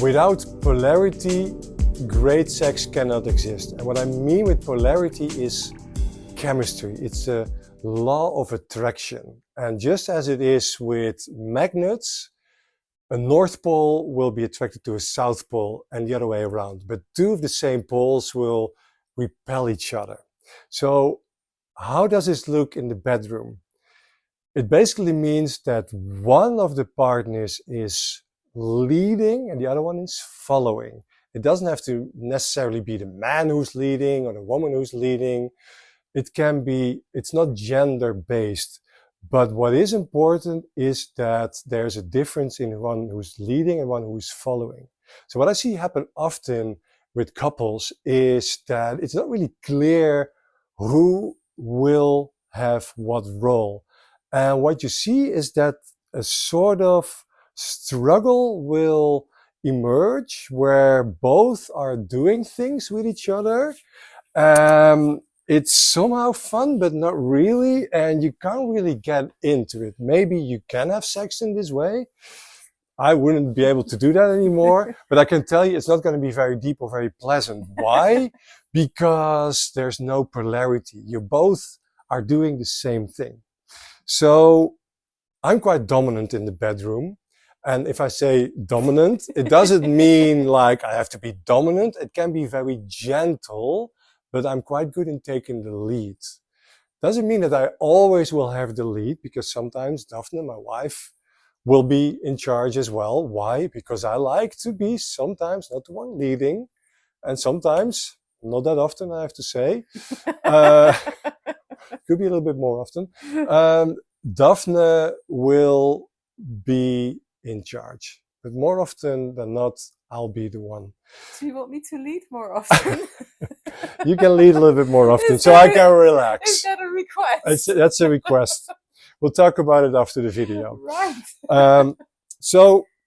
Without polarity, great sex cannot exist. And what I mean with polarity is chemistry. It's a law of attraction. And just as it is with magnets, a North Pole will be attracted to a South Pole and the other way around. But two of the same poles will repel each other. So how does this look in the bedroom? It basically means that one of the partners is leading and the other one is following. It doesn't have to necessarily be the man who's leading or the woman who's leading. It can be, it's not gender based. But what is important is that there's a difference in one who's leading and one who's following. So what I see happen often with couples is that it's not really clear who will have what role. And what you see is that a sort of struggle will emerge where both are doing things with each other. It's somehow fun, but not really. And you can't really get into it. Maybe you can have sex in this way. I wouldn't be able to do that anymore, but I can tell you it's not going to be very deep or very pleasant. Why? Because there's no polarity. You both are doing the same thing. So I'm quite dominant in the bedroom. And if I say dominant, it doesn't mean like I have to be dominant. It can be very gentle, but I'm quite good in taking the lead. Doesn't mean that I always will have the lead, because sometimes Daphne, my wife, will be in charge as well. Why? Because I like to be sometimes not the one leading, and sometimes, not that often, I have to say. Could be a little bit more often. Daphne will be in charge, but more often than not, I'll be the one. Do you want me to lead more often? You can lead a little bit more often, so I can relax. Is that a request? That's a request. We'll talk about it after the video. Right.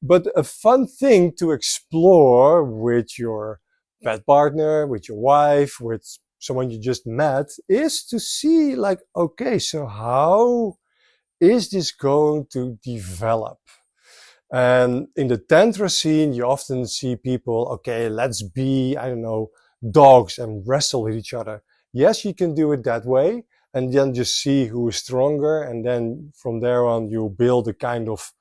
But a fun thing to explore with your bed partner, with your wife, with someone you just met, is to see like, okay, so how is this going to develop? And in the Tantra scene, you often see people, okay, let's be, I don't know, dogs and wrestle with each other. Yes, you can do it that way, and then just see who is stronger. And then from there on, you build a kind of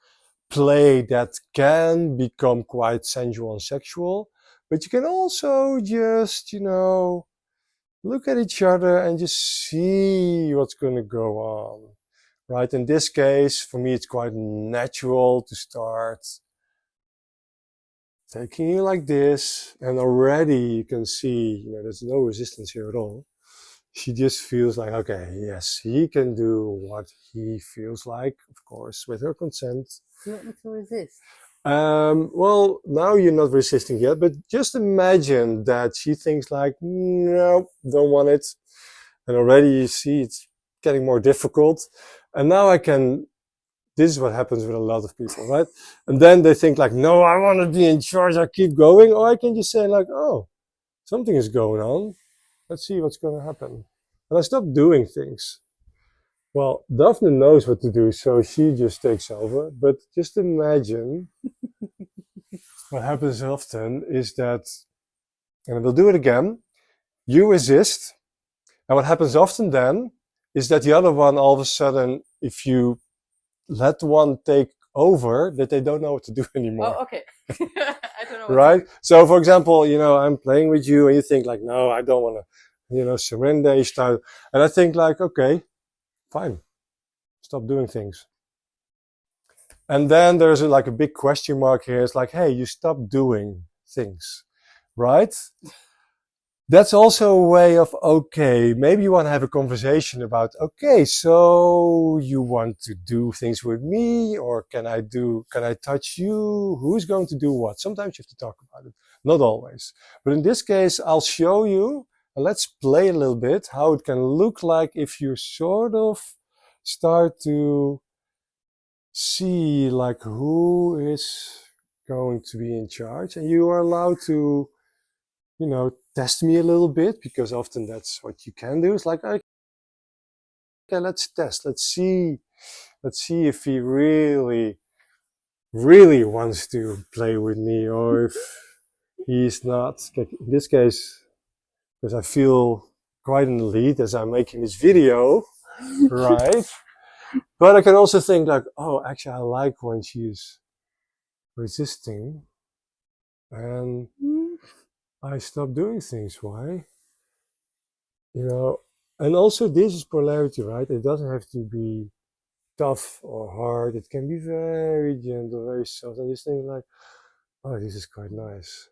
play that can become quite sensual and sexual. But you can also just, look at each other and just see what's going to go on. Right? In this case, for me, it's quite natural to start taking you like this. And already you can see, there's no resistance here at all. She just feels like, okay, yes, he can do what he feels like, of course, with her consent. Do you want me to resist? Well, now you're not resisting yet, but just imagine that she thinks like, no, don't want it. And already you see it's getting more difficult. And now this is what happens with a lot of people, right? And then they think like, no, I want to be in charge. I keep going. Or I can just say like, oh, something is going on. Let's see what's going to happen. And I stop doing things. Well, Daphne knows what to do, so she just takes over. But just imagine what happens often is that, and we'll do it again, you resist. And what happens often then is that the other one, all of a sudden, if you let one take over, that they don't know what to do anymore. Oh, okay. I don't know what right? to do. So, for example, I'm playing with you and you think like, no, I don't want to, surrender. You start, and I think like, okay, fine. Stop doing things. And then there's like a big question mark here. It's like, hey, you stop doing things, right? That's also a way of, okay, maybe you want to have a conversation about, okay, so you want to do things with me, or can I touch you? Who's going to do what? Sometimes you have to talk about it. Not always. But in this case, I'll show you, and let's play a little bit how it can look like if you sort of start to see like who is going to be in charge, and you are allowed to test me a little bit, because often that's what you can do. It's like, okay, let's test. Let's see if he really really wants to play with me, or if he's not. In this case, because I feel quite in the lead as I'm making this video, right? But I can also think like, oh, actually, I like when she's resisting, and I stop doing things. Why? You know, and also this is polarity, right? It doesn't have to be tough or hard. It can be very gentle, very soft. And just think like, oh, this is quite nice.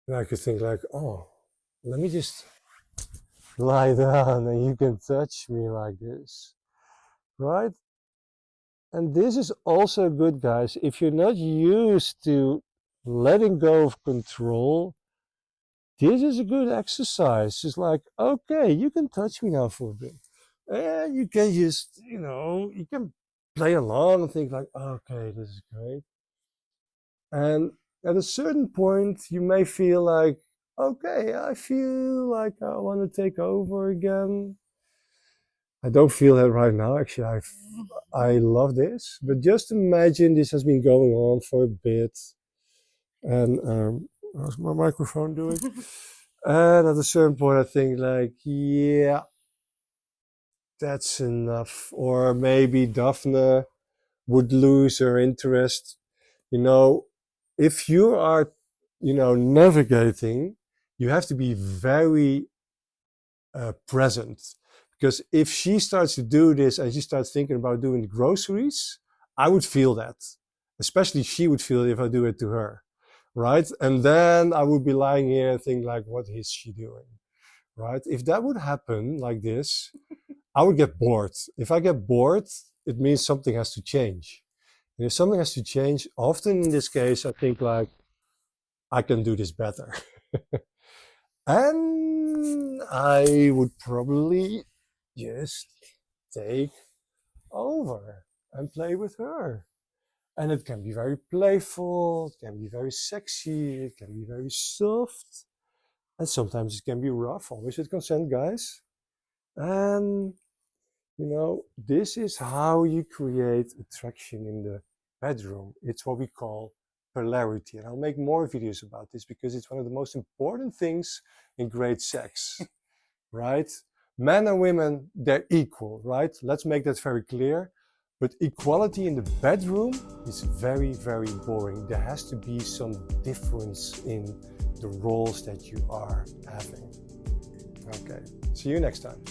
And I could think like, oh, let me just lie down and you can touch me like this, right? And this is also good, guys. If you're not used to letting go of control, this is a good exercise. It's like, okay, you can touch me now for a bit. And you can just, you can play along and think like, okay, this is great. And at a certain point, you may feel like, okay, I feel like I want to take over again. I don't feel that right now. Actually, I love this. But just imagine this has been going on for a bit. And how's my microphone doing? And at a certain point, I think like, yeah, that's enough. Or maybe Daphne would lose her interest. You know, if you are, navigating, you have to be very present. Because if she starts to do this and she starts thinking about doing the groceries, I would feel that. Especially she would feel it if I do it to her. Right? And then I would be lying here and think like, what is she doing? Right? If that would happen like this, I would get bored. If I get bored, it means something has to change. And if something has to change, often in this case, I think like, I can do this better. And I would probably just take over and play with her. And it can be very playful, it can be very sexy, it can be very soft, and sometimes it can be rough, always with consent, guys. And, this is how you create attraction in the bedroom. It's what we call polarity. And I'll make more videos about this because it's one of the most important things in great sex, right? Men and women, they're equal, right? Let's make that very clear. But equality in the bedroom is very, very boring. There has to be some difference in the roles that you are having. Okay, see you next time.